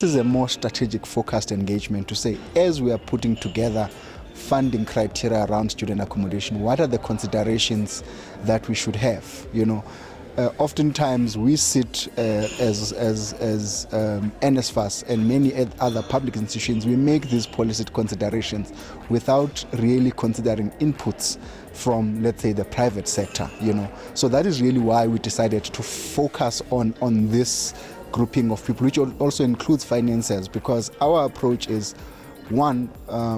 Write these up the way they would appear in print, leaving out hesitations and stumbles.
is a more strategic, focused engagement to say, as we are putting together funding criteria around student accommodation, what are the considerations that we should have? Oftentimes we sit as Nsfas and many other public institutions, we make these policy considerations without really considering inputs from, let's say, the private sector. So that is really why we decided to focus on this grouping of people, which also includes financiers, because our approach is, one,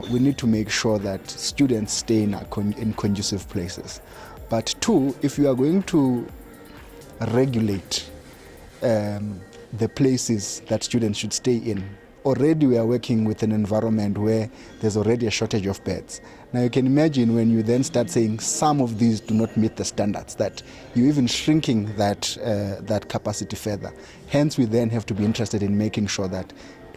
we need to make sure that students stay in conducive places. But two, if you are going to regulate the places that students should stay in, already we are working with an environment where there's already a shortage of beds. Now you can imagine when you then start saying some of these do not meet the standards, that you're even shrinking that capacity further. Hence we then have to be interested in making sure that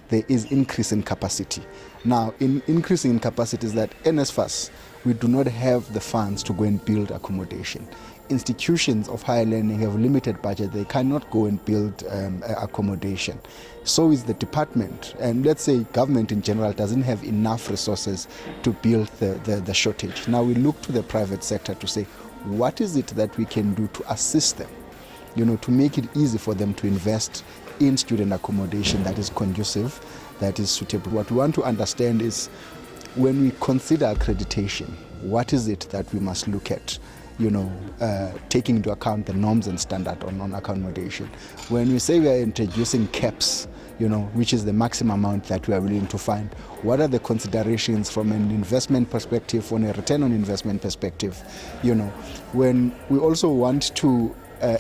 there is increase in capacity. Now, in increasing in capacity is that Nsfas, we do not have the funds to go and build accommodation. Institutions of higher learning have limited budget. They cannot go and build accommodation. So is the department. And let's say government in general doesn't have enough resources to build the shortage. Now we look to the private sector to say, what is it that we can do to assist them, to make it easy for them to invest in student accommodation that is conducive, that is suitable. What we want to understand is, when we consider accreditation, what is it that we must look at? Taking into account the norms and standard on accommodation. When we say we are introducing caps, which is the maximum amount that we are willing to find, what are the considerations from an investment perspective, from a return on investment perspective? When we also want to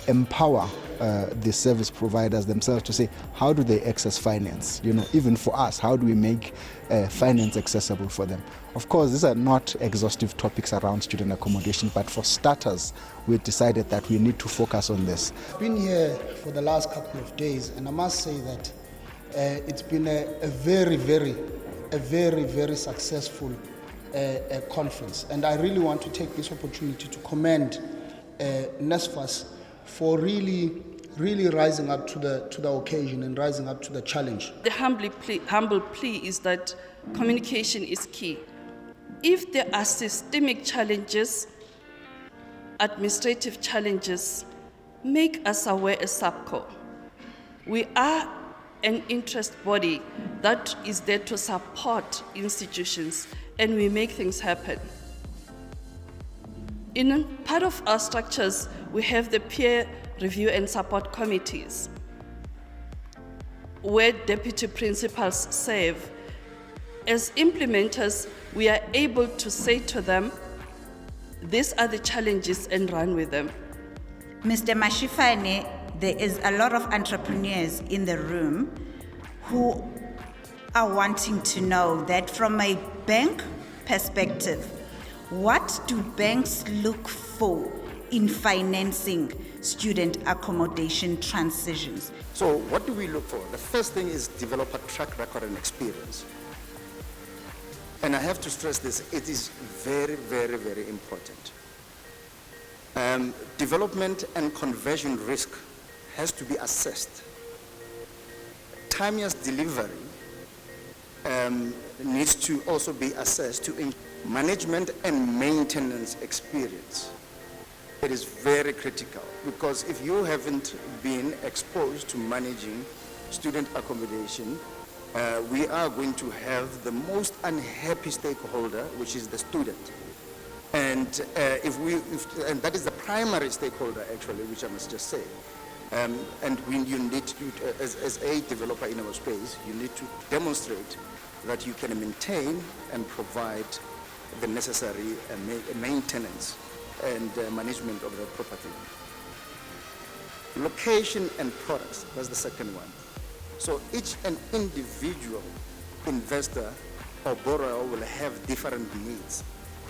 empower the service providers themselves to say, how do they access finance? Even for us, how do we make finance accessible for them? Of course, these are not exhaustive topics around student accommodation, but for starters, we decided that we need to focus on this. I've been here for the last couple of days, and I must say that it's been a very, very successful conference. And I really want to take this opportunity to commend Nsfas for really rising up to the occasion and rising up to the challenge. The humble plea is that communication is key. If there are systemic challenges, administrative challenges, make us aware as SAPCO. We are an interest body that is there to support institutions, and we make things happen. In part of our structures, we have the peer review and support committees, where deputy principals serve. As implementers, we are able to say to them, these are the challenges, and run with them. Mr. Mashifane, there is a lot of entrepreneurs in the room who are wanting to know that from a bank perspective, what do banks look for in financing student accommodation transitions? So what do we look for? The first thing is develop a track record and experience. And I have to stress this, it is very important. Development and conversion risk has to be assessed. Timeous delivery needs to also be assessed to management and maintenance experience. It is very critical, because if you haven't been exposed to managing student accommodation, we are going to have the most unhappy stakeholder, which is the student. And and that is the primary stakeholder, actually, which I must just say. And you need to, as a developer in our space, you need to demonstrate that you can maintain and provide the necessary maintenance and management of the property. Location and products, that's the second one. So each and individual investor or borrower will have different needs,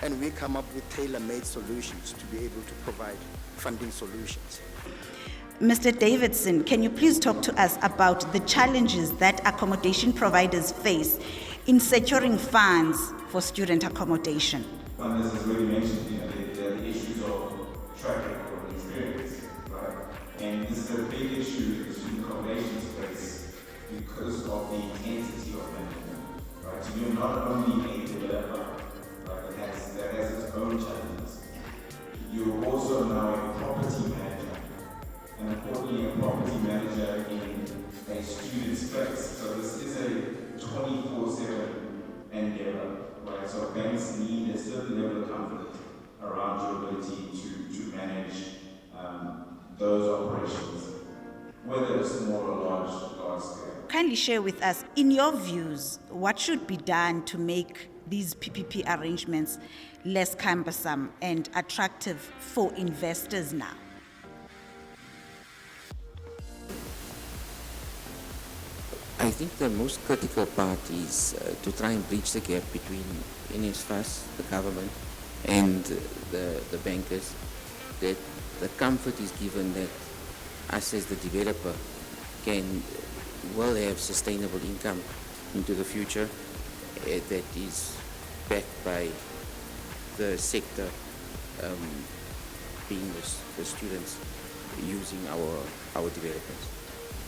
and we come up with tailor-made solutions to be able to provide funding solutions. Mr. Davidson, can you please talk to us about the challenges that accommodation providers face in securing funds for student accommodation? As has already mentioned, there are the issues of track record and experience, right? And this is a big issue in the student accommodation space, because of the entity of management, right? So you're not only a developer, right, that has its own challenges. You're also now a property manager, and importantly, a property manager in a student space. So this is a 24/7 endeavor, right? So banks need a certain level of comfort around your ability to manage those operations, whether it's small or large scale. Kindly share with us, in your views, what should be done to make these PPP arrangements less cumbersome and attractive for investors now? I think the most critical part is to try and bridge the gap between Nsfas, the government, and the bankers, that the comfort is given that us as the developer will have sustainable income into the future that is backed by the sector, being the students using our developers.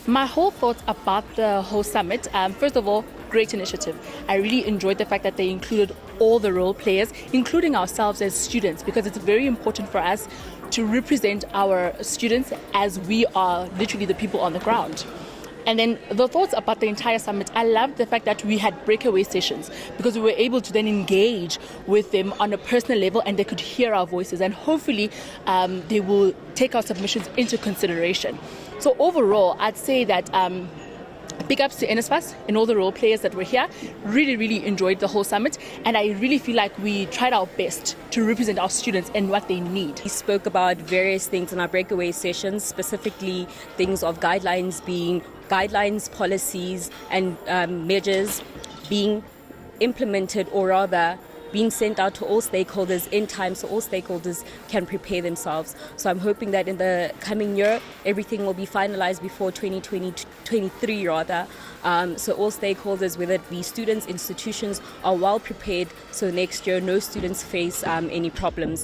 My whole thoughts about the whole summit, first of all, great initiative. I really enjoyed the fact that they included all the role players, including ourselves as students, because it's very important for us to represent our students as we are literally the people on the ground. And then the thoughts about the entire summit, I loved the fact that we had breakaway sessions because we were able to then engage with them on a personal level and they could hear our voices, and hopefully they will take our submissions into consideration. So overall, I'd say that big ups to Nsfas and all the role players that were here. Really enjoyed the whole summit, and I really feel like we tried our best to represent our students and what they need. We spoke about various things in our breakaway sessions, specifically things of guidelines, policies, and measures being implemented, or rather being sent out to all stakeholders in time so all stakeholders can prepare themselves. So I'm hoping that in the coming year, everything will be finalized before 2023 rather. So all stakeholders, whether it be students, institutions, are well prepared so next year no students face any problems.